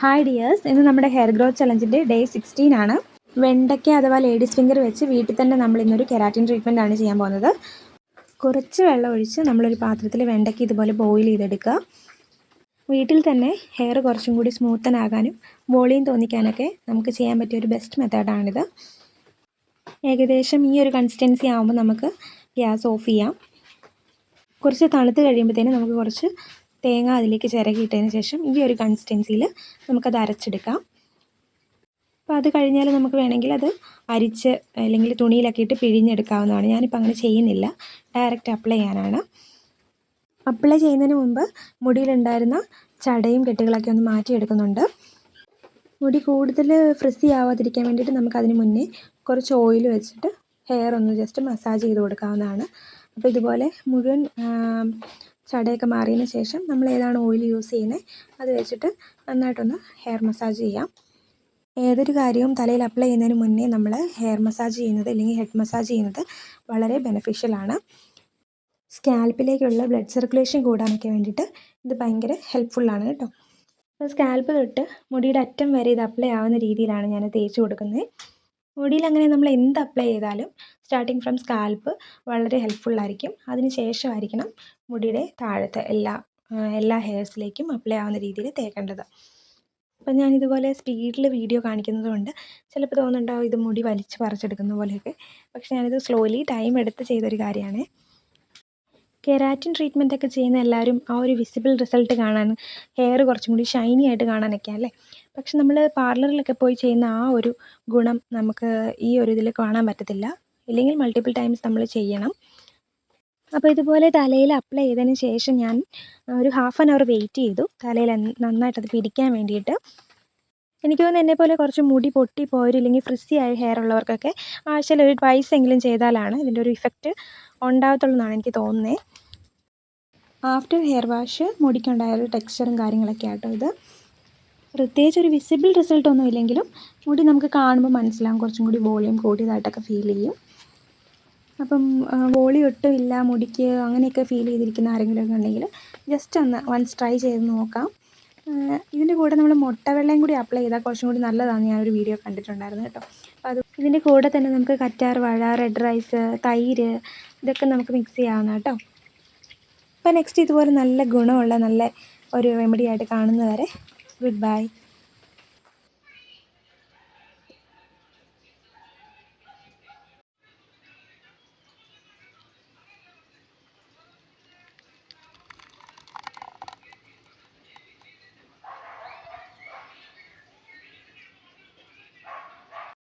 Hi dears, ഇന്ന് നമ്മുടെ hair growth ചലഞ്ചിൻ്റെ day 16 ആണ്. വെണ്ടയ്ക്ക അഥവാ ലേഡീസ് ഫിംഗർ വെച്ച് വീട്ടിൽ തന്നെ നമ്മൾ ഇന്നൊരു കെരാറ്റിൻ ട്രീറ്റ്മെൻ്റ് ആണ് ചെയ്യാൻ പോകുന്നത്. കുറച്ച് വെള്ളം ഒഴിച്ച് നമ്മളൊരു പാത്രത്തിൽ വെണ്ടയ്ക്ക ഇതുപോലെ ബോയിൽ ചെയ്തെടുക്കുക. വീട്ടിൽ തന്നെ ഹെയർ കുറച്ചും കൂടി സ്മൂത്തനാകാനും വോളിയം തോന്നിക്കാനൊക്കെ നമുക്ക് ചെയ്യാൻ പറ്റിയ ഒരു ബെസ്റ്റ് മെത്തേഡാണിത്. ഏകദേശം ഈ ഒരു കൺസിസ്റ്റൻസി ആകുമ്പോൾ നമുക്ക് ഗ്യാസ് ഓഫ് ചെയ്യാം. കുറച്ച് തണുത്ത് കഴിയുമ്പോഴത്തേനും നമുക്ക് കുറച്ച് തേങ്ങ അതിലേക്ക് ചിരകിയിട്ടതിന് ശേഷം ഈ ഒരു കൺസിസ്റ്റൻസിയിൽ നമുക്കത് അരച്ചെടുക്കാം. അപ്പോൾ അത് കഴിഞ്ഞാൽ നമുക്ക് വേണമെങ്കിൽ അത് അരിച്ച് അല്ലെങ്കിൽ തുണിയിലൊക്കെ ഇട്ട് പിഴിഞ്ഞെടുക്കാവുന്നതാണ്. ഞാനിപ്പോൾ അങ്ങനെ ചെയ്യുന്നില്ല, ഡയറക്റ്റ് അപ്ലൈ ചെയ്യാനാണ്. അപ്ലൈ ചെയ്യുന്നതിന് മുമ്പ് മുടിയിലുണ്ടായിരുന്ന ചടയും കെട്ടുകളൊക്കെ ഒന്ന് മാറ്റിയെടുക്കുന്നുണ്ട്. മുടി കൂടുതൽ ഫ്രിസി ആവാതിരിക്കാൻ വേണ്ടിയിട്ട് നമുക്കതിന് മുന്നേ കുറച്ച് ഓയിൽ വെച്ചിട്ട് ഹെയർ ഒന്ന് ജസ്റ്റ് മസാജ് ചെയ്ത് കൊടുക്കാവുന്നതാണ്. അപ്പോൾ ഇതുപോലെ മുഴുവൻ ചടയൊക്കെ മാറിയതിന് ശേഷം നമ്മൾ ഏതാണ് ഓയിൽ യൂസ് ചെയ്യുന്നത് അത് വെച്ചിട്ട് നന്നായിട്ടൊന്ന് ഹെയർ മസാജ് ചെയ്യാം. ഏതൊരു കാര്യവും തലയിൽ അപ്ലൈ ചെയ്യുന്നതിന് മുന്നേ നമ്മൾ ഹെയർ മസാജ് ചെയ്യുന്നത് അല്ലെങ്കിൽ ഹെഡ് മസാജ് ചെയ്യുന്നത് വളരെ ബെനിഫിഷ്യലാണ്. സ്കാൽപ്പിലേക്കുള്ള ബ്ലഡ് സർക്കുലേഷൻ കൂടാനൊക്കെ വേണ്ടിയിട്ട് ഇത് ഭയങ്കര ഹെൽപ്ഫുള്ളാണ് കേട്ടോ. അപ്പോൾ സ്കാൽപ്പ് തൊട്ട് മുടിയുടെ അറ്റം വരെ ഇത് അപ്ലൈ ആവുന്ന രീതിയിലാണ് ഞാൻ തേച്ച് കൊടുക്കുന്നത്. മുടിയിൽ അങ്ങനെ നമ്മൾ എന്ത് അപ്ലൈ ചെയ്താലും സ്റ്റാർട്ടിങ് ഫ്രം സ്കാൽപ്പ് വളരെ ഹെൽപ്ഫുള്ളായിരിക്കും. അതിന് ശേഷമായിരിക്കണം മുടിയുടെ താഴത്തെ എല്ലാ ഹെയർസിലേക്കും അപ്ലൈ ആവുന്ന രീതിയിൽ തേക്കേണ്ടത്. അപ്പം ഞാനിതുപോലെ സ്പീഡിൽ വീഡിയോ കാണിക്കുന്നത് കൊണ്ട് ചിലപ്പോൾ തോന്നുന്നുണ്ടാവും ഇത് മുടി വലിച്ച് പറിച്ചെടുക്കുന്ന പോലെയൊക്കെ. പക്ഷെ ഞാനിത് സ്ലോലി ടൈം എടുത്ത് ചെയ്തൊരു കാര്യമാണ്. കെരാറ്റിൻ ട്രീറ്റ്മെൻ്റ് ഒക്കെ ചെയ്യുന്ന എല്ലാവരും ആ ഒരു വിസിബിൾ റിസൾട്ട് കാണാൻ, ഹെയർ കുറച്ചും കൂടി ഷൈനി ആയിട്ട് കാണാനൊക്കെ അല്ലേ. പക്ഷെ നമ്മൾ പാർലറിലൊക്കെ പോയി ചെയ്യുന്ന ആ ഒരു ഗുണം നമുക്ക് ഈ ഒരു ഇതിൽ കാണാൻ പറ്റത്തില്ല. ഇല്ലെങ്കിൽ മൾട്ടിപ്പിൾ ടൈംസ് നമ്മൾ ചെയ്യണം. അപ്പോൾ ഇതുപോലെ തലയിൽ അപ്ലൈ ചെയ്തതിന് ശേഷം ഞാൻ ഒരു 1/2 hour വെയിറ്റ് ചെയ്തു, തലയിൽ നന്നായിട്ടത് പിടിക്കാൻ വേണ്ടിയിട്ട്. എനിക്ക് തോന്നുന്നു എന്നെപ്പോലെ കുറച്ച് മുടി പൊട്ടിപ്പോയില്ലെങ്കിൽ ഫ്രിസി ആയ ഹെയർ ഉള്ളവർക്കൊക്കെ ആഴ്ചയിൽ ഒരു ട്വൈസ് എങ്കിലും ചെയ്താലാണ് ഇതിൻ്റെ ഒരു ഇഫക്റ്റ് ഉണ്ടാകത്തുള്ളൂ എന്നാണ് എനിക്ക് തോന്നുന്നത്. ആഫ്റ്റർ ഹെയർ വാഷ് മുടിക്കുണ്ടായ ഒരു ടെക്സ്ചറും കാര്യങ്ങളൊക്കെ ആട്ടോ ഇത്. പ്രത്യേകിച്ച് ഒരു വിസിബിൾ റിസൾട്ടൊന്നും ഇല്ലെങ്കിലും മുടി നമുക്ക് കാണുമ്പോൾ മനസ്സിലാവും കുറച്ചും കൂടി വോളിയം കൂടിയതായിട്ടൊക്കെ ഫീൽ ചെയ്യും. അപ്പം വോളിയം ഒട്ടും ഇല്ല മുടിക്ക് അങ്ങനെയൊക്കെ ഫീൽ ചെയ്തിരിക്കുന്ന ആരെങ്കിലുമൊക്കെ ഉണ്ടെങ്കിൽ ജസ്റ്റ് ഒന്ന് വൺസ് ട്രൈ ചെയ്ത് നോക്കാം. ഇതിൻ്റെ കൂടെ നമ്മൾ മുട്ടവെള്ളയും കൂടി അപ്ലൈ ചെയ്താൽ കുറച്ചും കൂടി നല്ലതാണെന്ന് ഞാനൊരു വീഡിയോ കണ്ടിട്ടുണ്ടായിരുന്നു കേട്ടോ. അപ്പോൾ അത് ഇതിൻ്റെ കൂടെ തന്നെ നമുക്ക് കറ്റാർ വാഴ, റെഡ് റൈസ്, തൈര് ഇതൊക്കെ നമുക്ക് മിക്സ് ചെയ്യാവുന്ന കേട്ടോ. അപ്പോൾ നെക്സ്റ്റ് ഇതുപോലെ നല്ല ഗുണമുള്ള നല്ല ഒരു റെമഡി ആയിട്ട് കാണുന്നവരെ ഗുഡ് ബൈ.